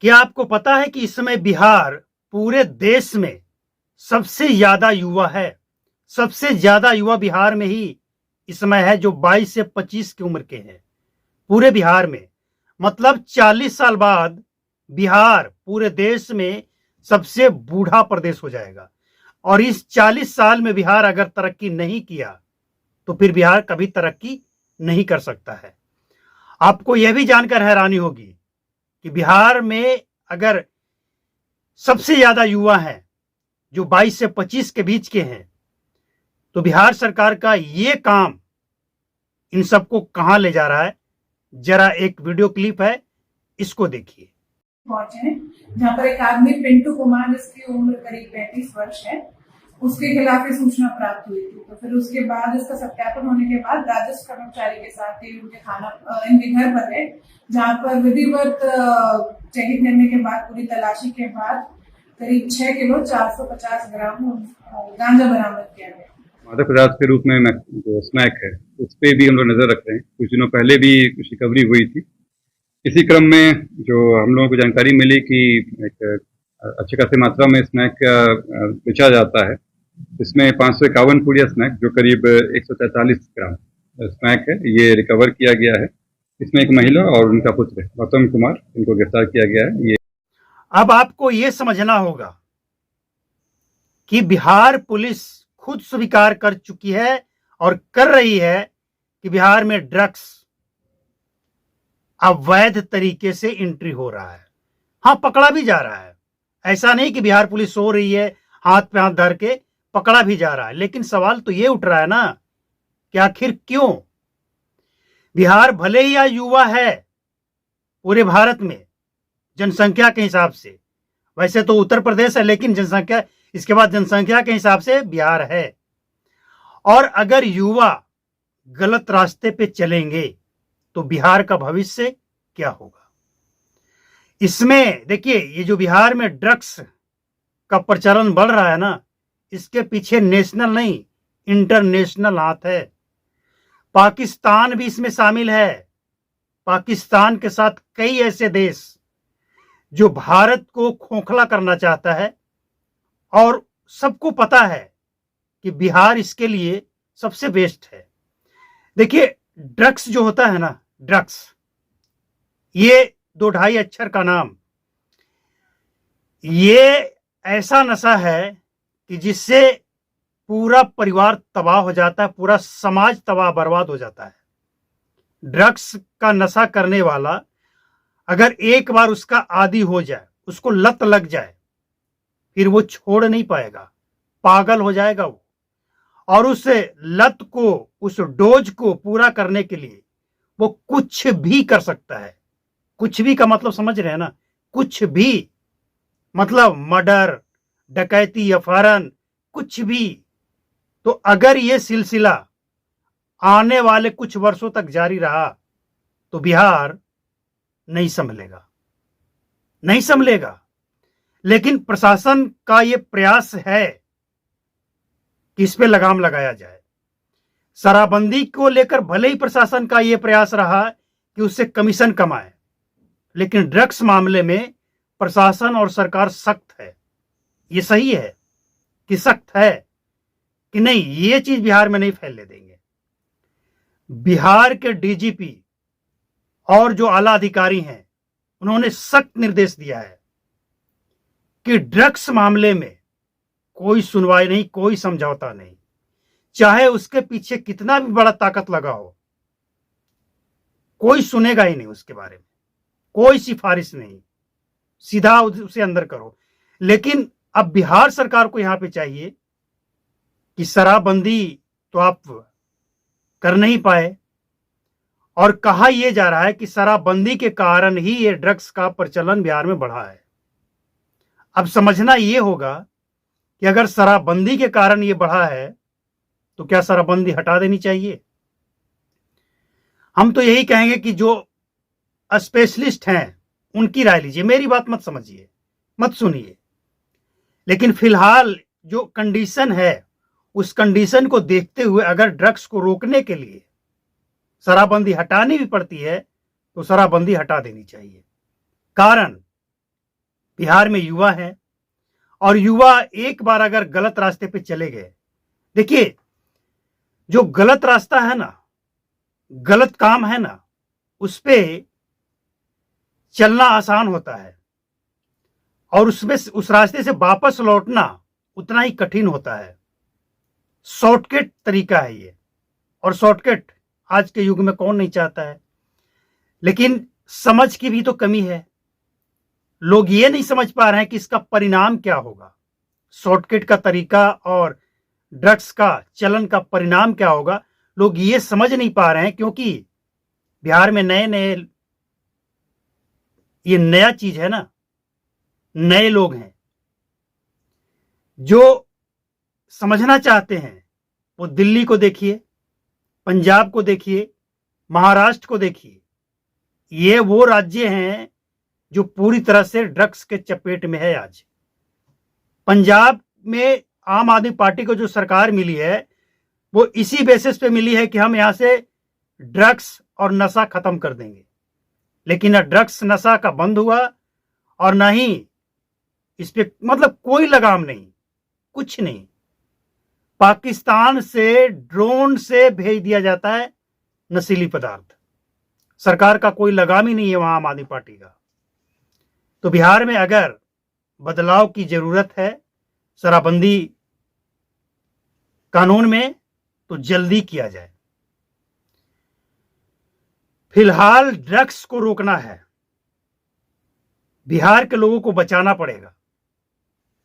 क्या आपको पता है कि इस समय बिहार पूरे देश में सबसे ज्यादा युवा है? सबसे ज्यादा युवा बिहार में ही इस समय है, जो 22 से 25 की उम्र के हैं पूरे बिहार में। मतलब 40 साल बाद बिहार पूरे देश में सबसे बूढ़ा प्रदेश हो जाएगा। और इस 40 साल में बिहार अगर तरक्की नहीं किया तो फिर बिहार कभी तरक्की नहीं कर सकता है। आपको यह भी जानकर हैरानी होगी कि बिहार में अगर सबसे ज्यादा युवा हैं जो 22 से 25 के बीच के हैं, तो बिहार सरकार का ये काम इन सबको कहां ले जा रहा है, जरा एक वीडियो क्लिप है, इसको देखिए। पहुंचे हैं जहां पर एक आदमी पिंटू कुमार, जिसकी उम्र करीब 35 वर्ष है, उसके खिलाफ ये सूचना प्राप्त हुई थी। तो फिर उसके बाद इसका सत्यापन होने के बाद राजस्व कर्मचारी के साथ ही इनके घर पर गए, जहां पर विधिवत चेकिंग करने के बाद, पूरी तलाशी के बाद करीब 6 किलो 450 ग्राम गांजा बरामद किया गया। मादक पदार्थ के रूप में जो स्नैक है उस पर भी हम लोग नजर रख रहे हैं। कुछ दिनों पहले भी कुछ रिकवरी हुई थी। इसी क्रम में जो हम लोगों को जानकारी मिली कि एक अच्छी खासी मात्रा में स्नैक बेचा जाता है। इसमें 551 पुड़िया स्नैक, जो करीब 143 ग्राम स्नैक है, ये रिकवर किया गया है। इसमें एक महिला और उनका पुत्र गौतम कुमार, इनको गिरफ्तार किया गया है। अब आपको ये समझना होगा कि बिहार पुलिस खुद स्वीकार कर चुकी है और कर रही है कि बिहार में ड्रग्स अवैध तरीके से एंट्री हो रहा है। हां, पकड़ा भी जा रहा है। ऐसा नहीं कि बिहार पुलिस सो रही है, हाथ पे हाथ धर के, पकड़ा भी जा रहा है। लेकिन सवाल तो ये उठ रहा है ना कि आखिर क्यों? बिहार भले ही आज युवा है पूरे भारत में जनसंख्या के हिसाब से, वैसे तो उत्तर प्रदेश है, लेकिन जनसंख्या, इसके बाद जनसंख्या के हिसाब से बिहार है। और अगर युवा गलत रास्ते पे चलेंगे तो बिहार का भविष्य क्या होगा? इसमें देखिए, ये जो बिहार में ड्रग्स का प्रचलन बढ़ रहा है ना, इसके पीछे नेशनल नहीं, इंटरनेशनल हाथ है। पाकिस्तान भी इसमें शामिल है। पाकिस्तान के साथ कई ऐसे देश जो भारत को खोखला करना चाहता है, और सबको पता है कि बिहार इसके लिए सबसे बेस्ट है। देखिए, ड्रग्स जो होता है ना, ड्रग्स, ये 2-2.5 अक्षर का नाम, ये ऐसा नशा है कि जिससे पूरा परिवार तबाह हो जाता है, पूरा समाज तबाह बर्बाद हो जाता है। ड्रग्स का नशा करने वाला अगर एक बार उसका आदी हो जाए, उसको लत लग जाए, फिर वो छोड़ नहीं पाएगा, पागल हो जाएगा वो। और उस लत को, उस डोज को पूरा करने के लिए वो कुछ भी कर सकता है। कुछ भी का मतलब समझ रहे हैं ना? कुछ भी मतलब मर्डर, डकैती, अपहरण, कुछ भी। तो अगर ये सिलसिला आने वाले कुछ वर्षों तक जारी रहा तो बिहार नहीं संभलेगा, नहीं संभलेगा। लेकिन प्रशासन का यह प्रयास है कि इस पे लगाम लगाया जाए। शराबबंदी को लेकर भले ही प्रशासन का यह प्रयास रहा कि उससे कमीशन कमाए, लेकिन ड्रग्स मामले में प्रशासन और सरकार सख्त है। ये सही है कि सख्त है कि नहीं, ये चीज बिहार में नहीं फैलने देंगे। बिहार के डीजीपी और जो आला अधिकारी हैं, उन्होंने सख्त निर्देश दिया है कि ड्रग्स मामले में कोई सुनवाई नहीं, कोई समझौता नहीं, चाहे उसके पीछे कितना भी बड़ा ताकत लगा हो, कोई सुनेगा ही नहीं उसके बारे में, कोई सिफारिश नहीं, सीधा उसे अंदर करो। लेकिन अब बिहार सरकार को यहां पे चाहिए कि शराबबंदी तो आप कर नहीं पाए, और कहा यह जा रहा है कि शराबबंदी के कारण ही ये ड्रग्स का प्रचलन बिहार में बढ़ा है। अब समझना यह होगा कि अगर शराबबंदी के कारण ये बढ़ा है तो क्या शराबबंदी हटा देनी चाहिए? हम तो यही कहेंगे कि जो स्पेशलिस्ट हैं उनकी राय लीजिए, मेरी बात मत समझिए, मत सुनिए। लेकिन फिलहाल जो कंडीशन है, उस कंडीशन को देखते हुए अगर ड्रग्स को रोकने के लिए शराबबंदी हटानी भी पड़ती है तो शराबबंदी हटा देनी चाहिए। कारण बिहार में युवा है, और युवा एक बार अगर गलत रास्ते पे चले गए, देखिए जो गलत रास्ता है ना, गलत काम है ना, उस पे चलना आसान होता है, और उसमें उस रास्ते से वापस लौटना उतना ही कठिन होता है। शॉर्टकट तरीका है ये, और शॉर्टकट आज के युग में कौन नहीं चाहता है। लेकिन समझ की भी तो कमी है, लोग ये नहीं समझ पा रहे हैं कि इसका परिणाम क्या होगा। शॉर्टकट का तरीका और ड्रग्स का चलन का परिणाम क्या होगा, लोग ये समझ नहीं पा रहे हैं, क्योंकि बिहार में नए नए, ये नया चीज है ना, नए लोग हैं जो समझना चाहते हैं। वो दिल्ली को देखिए, पंजाब को देखिए, महाराष्ट्र को देखिए, ये वो राज्य हैं जो पूरी तरह से ड्रग्स के चपेट में है आज। पंजाब में आम आदमी पार्टी को जो सरकार मिली है, वो इसी बेसिस पे मिली है कि हम यहां से ड्रग्स और नशा खत्म कर देंगे। लेकिन न ड्रग्स नशा का बंद हुआ, और न ही इस पे मतलब कोई लगाम नहीं, कुछ नहीं। पाकिस्तान से ड्रोन से भेज दिया जाता है नशीली पदार्थ, सरकार का कोई लगाम ही नहीं है वहां आम आदमी पार्टी का। तो बिहार में अगर बदलाव की जरूरत है शराबबंदी कानून में, तो जल्दी किया जाए। फिलहाल ड्रग्स को रोकना है, बिहार के लोगों को बचाना पड़ेगा।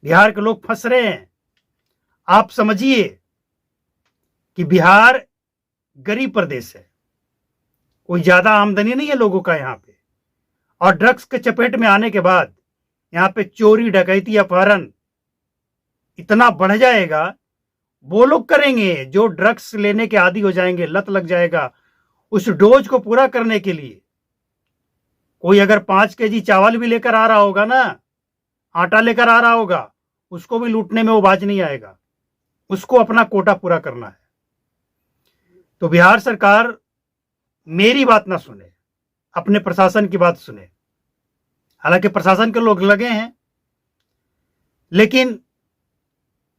बिहार के लोग फंस रहे हैं। आप समझिए कि बिहार गरीब प्रदेश है, कोई ज्यादा आमदनी नहीं है लोगों का यहां पे, और ड्रग्स के चपेट में आने के बाद यहां पे चोरी डकैती अपहरण इतना बढ़ जाएगा। वो लोग करेंगे जो ड्रग्स लेने के आदी हो जाएंगे, लत लग जाएगा। उस डोज को पूरा करने के लिए कोई अगर 5 केजी चावल भी लेकर आ रहा होगा ना, आटा लेकर आ रहा होगा, उसको भी लूटने में वो बाज नहीं आएगा। उसको अपना कोटा पूरा करना है। तो बिहार सरकार मेरी बात ना सुने, अपने प्रशासन की बात सुने। हालांकि प्रशासन के लोग लगे हैं, लेकिन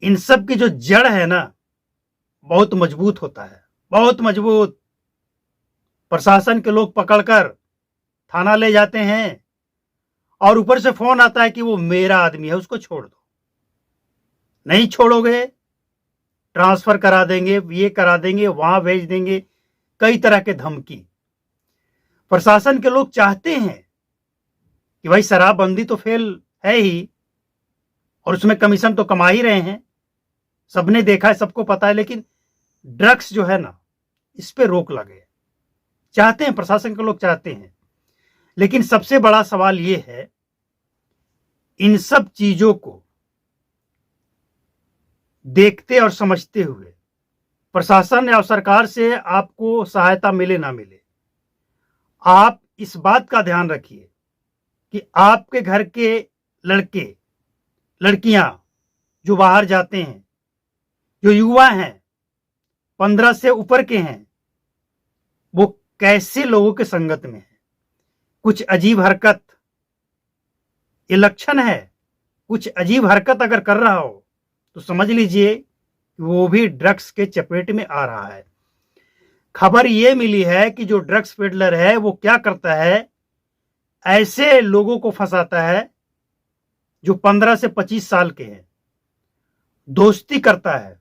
इन सब की जो जड़ है ना, बहुत मजबूत होता है, बहुत मजबूत। प्रशासन के लोग पकड़कर थाना ले जाते हैं, और ऊपर से फोन आता है कि वो मेरा आदमी है, उसको छोड़ दो। नहीं छोड़ोगे, ट्रांसफर करा देंगे, ये करा देंगे, वहां भेज देंगे, कई तरह के धमकी। प्रशासन के लोग चाहते हैं कि भाई शराबबंदी तो फेल है ही, और उसमें कमीशन तो कमा ही रहे हैं, सबने देखा है, सबको पता है। लेकिन ड्रग्स जो है ना, इस पे रोक लगे, चाहते हैं, प्रशासन के लोग चाहते हैं। लेकिन सबसे बड़ा सवाल यह है, इन सब चीजों को देखते और समझते हुए प्रशासन या सरकार से आपको सहायता मिले ना मिले, आप इस बात का ध्यान रखिए कि आपके घर के लड़के लड़कियां जो बाहर जाते हैं, जो युवा हैं, 15 से ऊपर के हैं, वो कैसे लोगों के संगत में है। कुछ अजीब हरकत, ये लक्षण है, कुछ अजीब हरकत अगर कर रहा हो तो समझ लीजिए कि वो भी ड्रग्स के चपेट में आ रहा है। खबर ये मिली है कि जो ड्रग्स पेडलर है वो क्या करता है, ऐसे लोगों को फंसाता है जो 15 से 25 साल के हैं, दोस्ती करता है,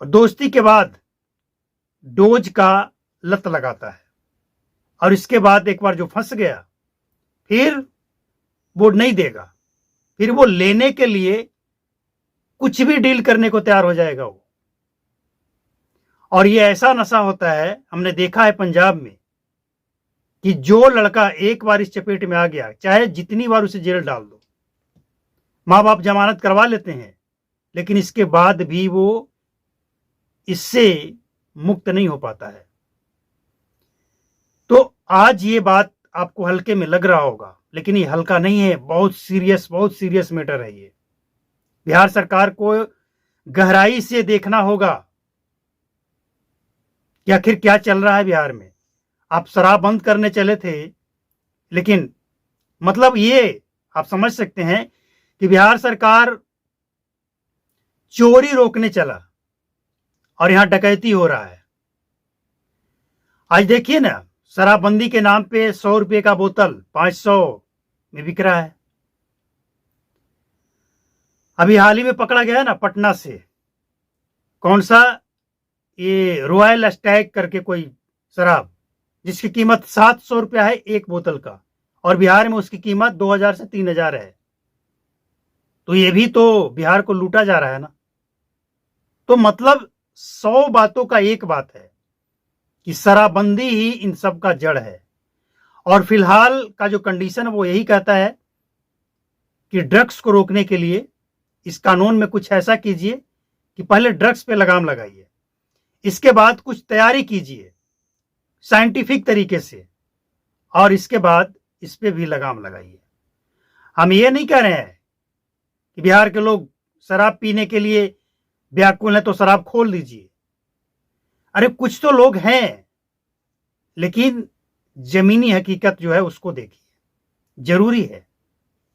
और दोस्ती के बाद डोज का लत लगाता है, और इसके बाद एक बार जो फंस गया, फिर वो नहीं देगा, फिर वो लेने के लिए कुछ भी डील करने को तैयार हो जाएगा वो। और ये ऐसा नशा होता है, हमने देखा है पंजाब में, कि जो लड़का एक बार इस चपेट में आ गया, चाहे जितनी बार उसे जेल डाल दो, माँ बाप जमानत करवा लेते हैं, लेकिन इसके बाद भी वो इससे मुक्त नहीं हो पाता है। तो आज ये बात आपको हल्के में लग रहा होगा, लेकिन ये हल्का नहीं है, बहुत सीरियस मैटर है ये। बिहार सरकार को गहराई से देखना होगा कि आखिर क्या चल रहा है बिहार में। आप शराब बंद करने चले थे, लेकिन मतलब ये आप समझ सकते हैं कि बिहार सरकार चोरी रोकने चला और यहां डकैती हो रहा है। आज देखिए ना, शराबबंदी के नाम पे 100 रुपये का बोतल 500 में बिक रहा है। अभी हाल ही में पकड़ा गया ना पटना से, कौन सा, ये रॉयल स्टैग करके कोई शराब, जिसकी कीमत 700 रुपया है एक बोतल का, और बिहार में उसकी कीमत 2000 से 3000 है। तो ये भी तो बिहार को लूटा जा रहा है ना। तो मतलब 100 बातों का एक बात है कि शराबबंदी ही इन सब का जड़ है। और फिलहाल का जो कंडीशन है वो यही कहता है कि ड्रग्स को रोकने के लिए इस कानून में कुछ ऐसा कीजिए कि पहले ड्रग्स पे लगाम लगाइए, इसके बाद कुछ तैयारी कीजिए साइंटिफिक तरीके से, और इसके बाद इस पे भी लगाम लगाइए। हम ये नहीं कह रहे हैं कि बिहार के लोग शराब पीने के लिए व्याकुल हैं तो शराब खोल दीजिए। अरे कुछ तो लोग हैं, लेकिन जमीनी हकीकत जो है उसको देखिए, जरूरी है।